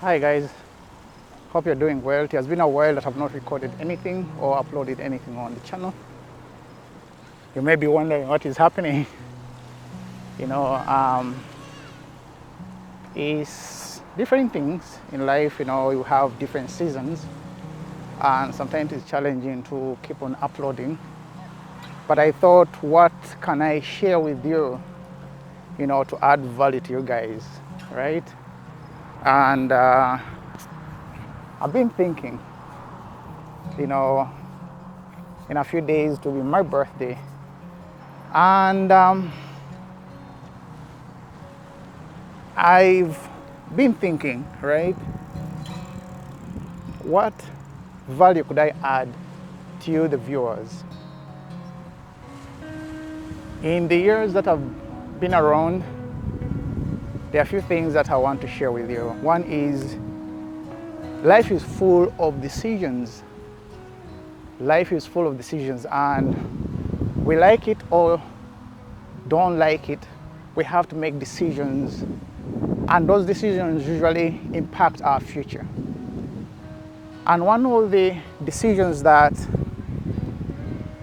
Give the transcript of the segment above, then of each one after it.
Hi guys, hope you're doing well. It has been a while that I've not recorded anything or uploaded anything on the channel. You may be wondering what is happening. You know, it's different things in life. You know, you have different seasons, and sometimes it's challenging to keep on uploading. But I thought, what can I share with you, to add value to you guys, right? And I've been thinking, in a few days to be my birthday. And I've been thinking, right? What value could I add to you, the viewers? In the years that I've been around, there are a few things that I want to share with you. One is life is full of decisions. Life is full of decisions, and we like it or don't like it, we have to make decisions, and those decisions usually impact our future. And one of the decisions that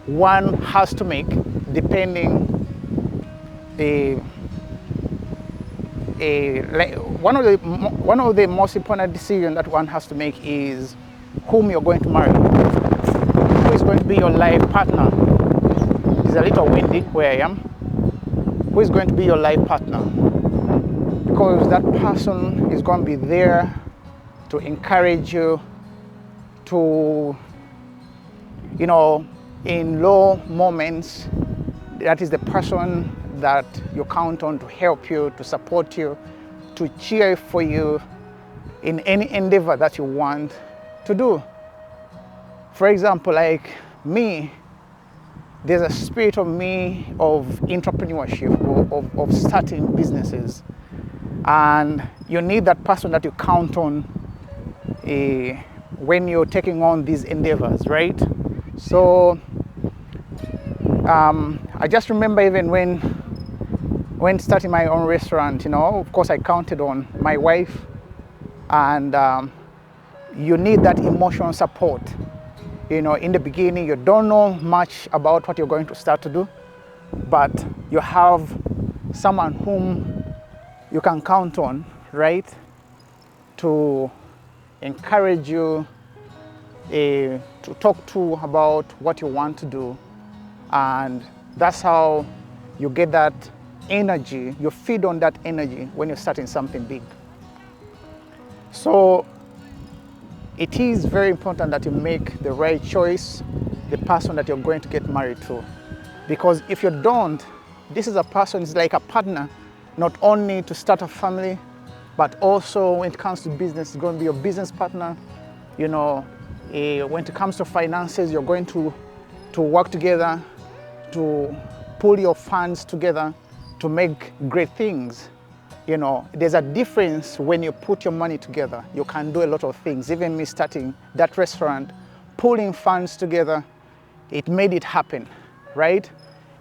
one has to make, depending one of the most important decisions that one has to make is whom you're going to marry. Who is going to be your life partner? It's a little windy where I am. Who is going to be your life partner? Because that person is going to be there to encourage you, to, in low moments, that is the person that you count on to help you, to support you, to cheer for you in any endeavor that you want to do. For example, like me, there's a spirit of me of entrepreneurship, of starting businesses. And you need that person that you count on when you're taking on these endeavors, right? So I just remember even when starting my own restaurant, of course I counted on my wife, and you need that emotional support. In the beginning, you don't know much about what you're going to start to do, but you have someone whom you can count on, right, to encourage you, to talk to about what you want to do. And that's how you get that energy, you feed on that energy when you're starting something big. So it is very important that you make the right choice, the person that you're going to get married to. Because if you don't, this is a person, it's like a partner, not only to start a family, but also when it comes to business, it's going to be your business partner. When it comes to finances, you're going to work together, to pull your funds together to make great things. There's a difference when you put your money together. You can do a lot of things. Even me starting that restaurant, pulling funds together, it made it happen, right?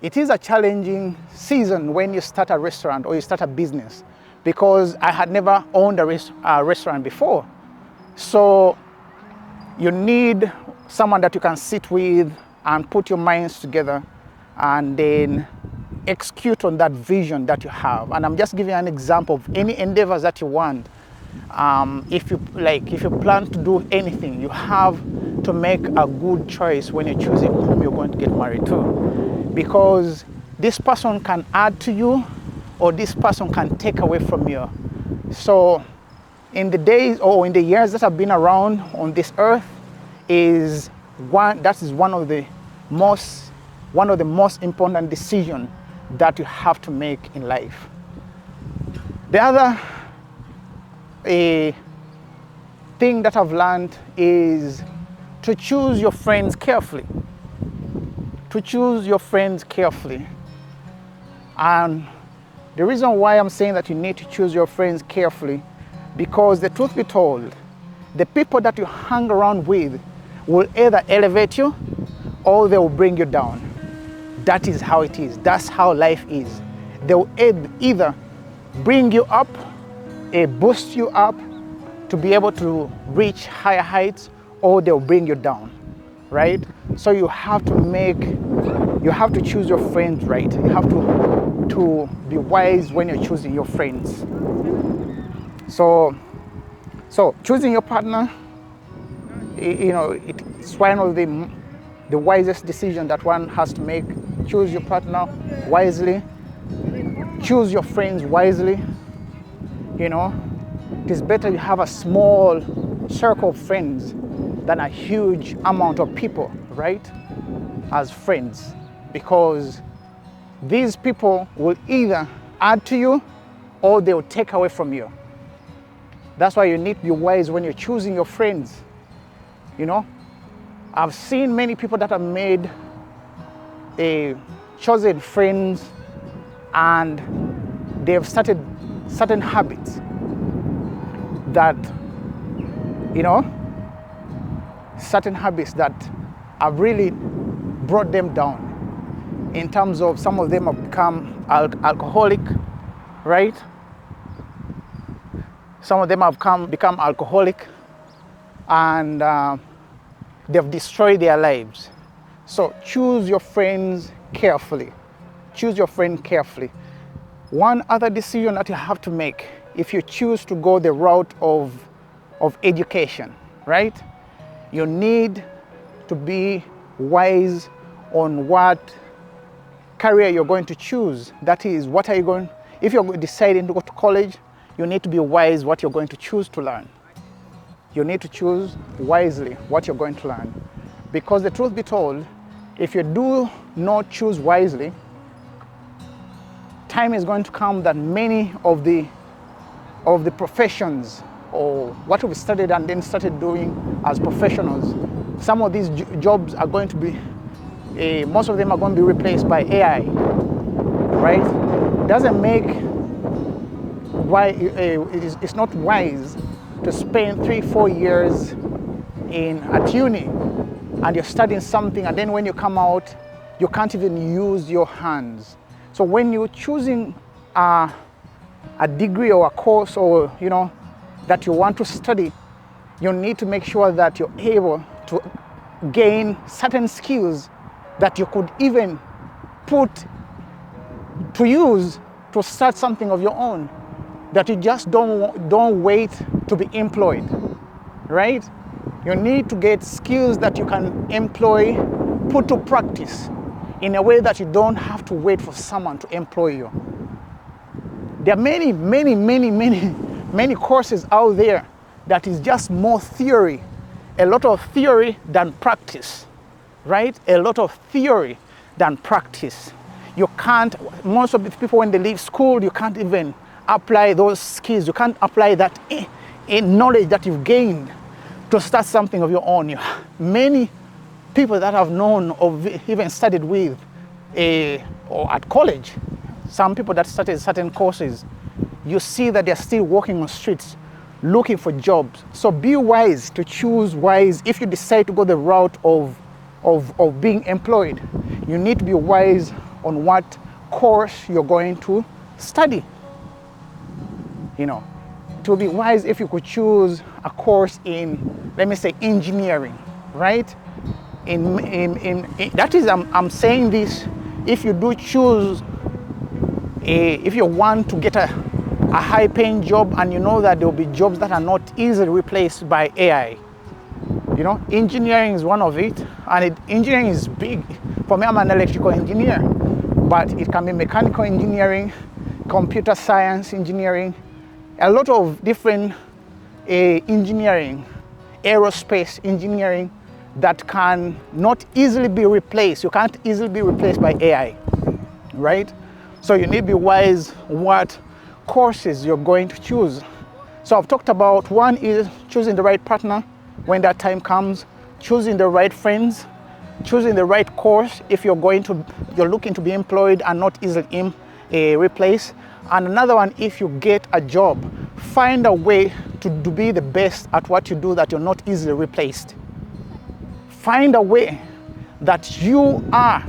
It is a challenging season when you start a restaurant or you start a business, because I had never owned a restaurant before. So you need someone that you can sit with and put your minds together and then execute on that vision that you have. And I'm just giving you an example of any endeavors that you want. If you plan to do anything, you have to make a good choice when you're choosing whom you're going to get married to, because this person can add to you or this person can take away from you. So in the days or in the years that I've been around on this earth, that is one of the most important decisions that you have to make in life. The other thing that I've learned is to choose your friends carefully. To choose your friends carefully. And the reason why I'm saying that you need to choose your friends carefully, because the truth be told, the people that you hang around with will either elevate you or they will bring you down. That is how it is. That's how life is. They will either bring you up, boost you up, to be able to reach higher heights, or they'll bring you down, right? So you have to choose your friends right. You have to be wise when you're choosing your friends. So choosing your partner, it's one of the wisest decisions that one has to make. Choose your partner wisely. Choose your friends wisely. It is better you have a small circle of friends than a huge amount of people, right? As friends, because these people will either add to you or they will take away from you. That's why you need to be wise when you're choosing your friends. I've seen many people that have made chosen friends, and they've started certain habits that have really brought them down. In terms of, some of them have become alcoholic, right? Some of them have become alcoholic, and they've destroyed their lives. So choose your friends carefully. Choose your friend carefully. One other decision that you have to make, if you choose to go the route of education, right? You need to be wise on what career you're going to choose. That is, if you're deciding to go to college, you need to be wise what you're going to choose to learn. You need to choose wisely what you're going to learn. Because the truth be told, if you do not choose wisely, time is going to come that many of the professions, or what we've studied and then started doing as professionals, some of these jobs are going to be, most of them are going to be replaced by AI, right? It doesn't make, it's not wise to spend 3-4 years at uni and you're studying something, and then when you come out, you can't even use your hands. So when you're choosing a degree or a course, or that you want to study, you need to make sure that you're able to gain certain skills that you could even put to use to start something of your own, that you just don't wait to be employed, right? You need to get skills that you can employ, put to practice in a way that you don't have to wait for someone to employ you. There are many courses out there that is just more theory, a lot of theory than practice, right? A lot of theory than practice. Most of the people, when they leave school, you can't even apply those skills. You can't apply that knowledge that you've gained to start something of your own. Many people that I've known or even studied with or at college, some people that started certain courses, you see that they're still walking on streets looking for jobs. So be wise, to choose wise. If you decide to go the route of being employed, you need to be wise on what course you're going to study. To be wise, if you could choose a course in, let me say, engineering, right? That is, I'm saying this, if you do choose, if you want to get a high-paying job, and you know that there will be jobs that are not easily replaced by AI. Engineering is one of it, and engineering is big. For me, I'm an electrical engineer, but it can be mechanical engineering, computer science engineering, a lot of different engineering, aerospace engineering that can not easily be replaced. You can't easily be replaced by AI, right? So you need to be wise what courses you're going to choose. So I've talked about, one is choosing the right partner when that time comes, choosing the right friends, choosing the right course if you're looking to be employed and not easily replaced. And another one, if you get a job, find a way to be the best at what you do that you're not easily replaced. Find a way that you are,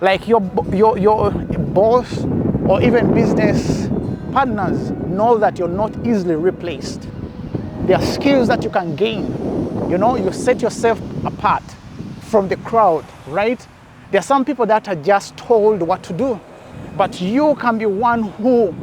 like your boss or even business partners know that you're not easily replaced. There are skills that you can gain. You know, you set yourself apart from the crowd, right? There are some people that are just told what to do, but you can be one who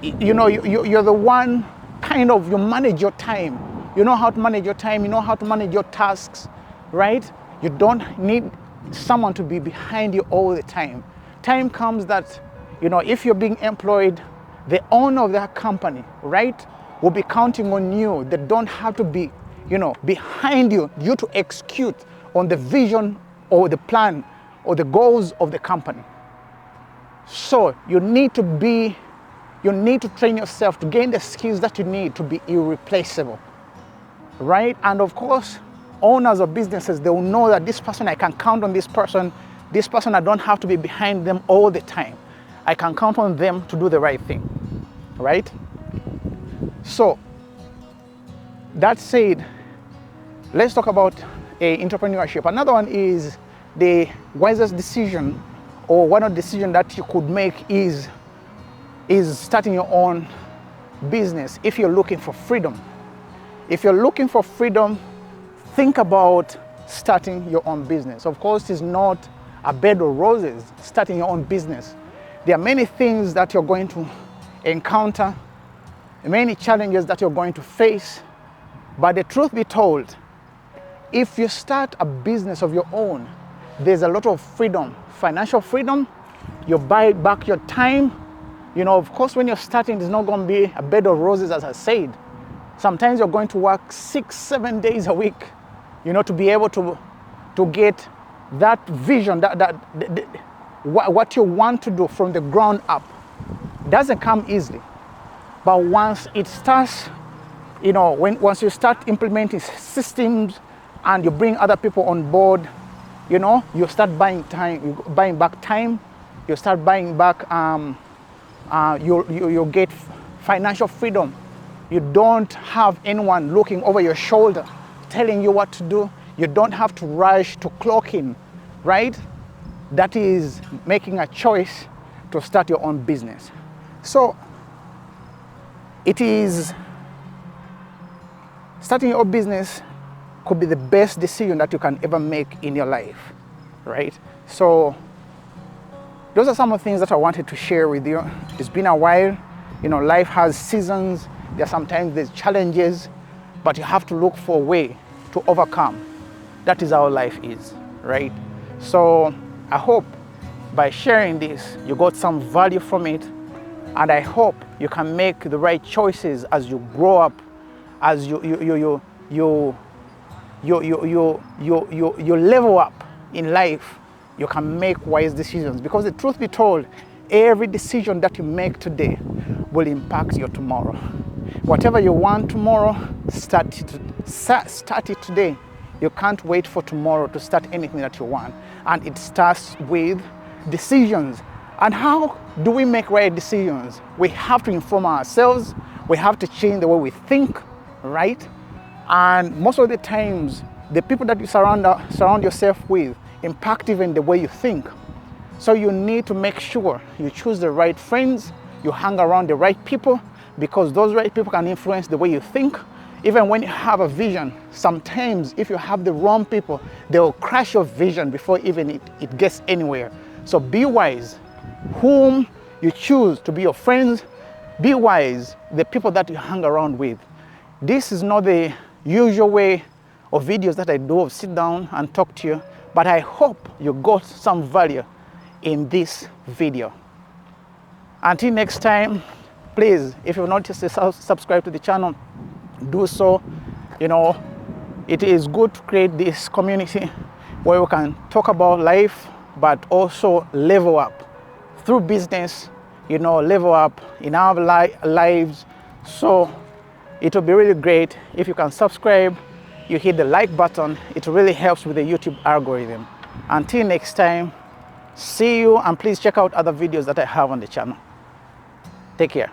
you know, you're the one kind of, you manage your time. You know how to manage your time, you know how to manage your tasks, right? You don't need someone to be behind you all the time. Time comes that, you know, if you're being employed, the owner of that company, right, will be counting on you. They don't have to be, you know, behind you to execute on the vision or the plan or the goals of the company. So you need to train yourself to gain the skills that you need to be irreplaceable, right? And of course, owners of businesses, they will know that this person, I can count on this person I don't have to be behind them all the time. I can count on them to do the right thing, right? So that said, let's talk about entrepreneurship. Another one is the wisest decision, or one of the decisions that you could make is starting your own business if you're looking for freedom. If you're looking for freedom, think about starting your own business. Of course, it's not a bed of roses starting your own business. There are many things that you're going to encounter, many challenges that you're going to face. But the truth be told, if you start a business of your own, there's a lot of freedom, financial freedom. You buy back your time. You know, of course, when you're starting, it's not going to be a bed of roses, as I said. Sometimes you're going to work 6-7 days a week, you know, to be able to get that vision, what you want to do from the ground up. It doesn't come easily. But once it starts, you know, once you start implementing systems and you bring other people on board, you know, you start buying back time, you start buying back, you get financial freedom. You don't have anyone looking over your shoulder telling you what to do. You don't have to rush to clock in, right? That is making a choice to start your own business. So starting your own business could be the best decision that you can ever make in your life, right? So those are some of the things that I wanted to share with you. It's been a while. You know, life has seasons. Sometimes there's challenges, but you have to look for a way to overcome. That is how life is, right? So I hope by sharing this, you got some value from it, and I hope you can make the right choices as you grow up, as you level up in life. You can make wise decisions, because the truth be told, every decision that you make today will impact your tomorrow. Whatever you want tomorrow, start it today. You can't wait for tomorrow to start anything that you want. And it starts with decisions. And how do we make right decisions? We have to inform ourselves. We have to change the way we think, right? And most of the times, the people that you surround yourself with impact even the way you think. So you need to make sure you choose the right friends, you hang around the right people, because those right people can influence the way you think. Even when you have a vision, sometimes if you have the wrong people, they will crash your vision before even it gets anywhere. So be wise whom you choose to be your friends. Be wise the people that you hang around with. This is not the usual way of videos that I do of sit down and talk to you, but I hope you got some value in this video. Until next time, please, if you've not yet subscribed to the channel, do so. You know, it is good to create this community where we can talk about life, but also level up through business, you know, level up in our lives. So it will be really great if you can subscribe, you hit the like button. It really helps with the YouTube algorithm. Until next time, see you, and please check out other videos that I have on the channel. Take care.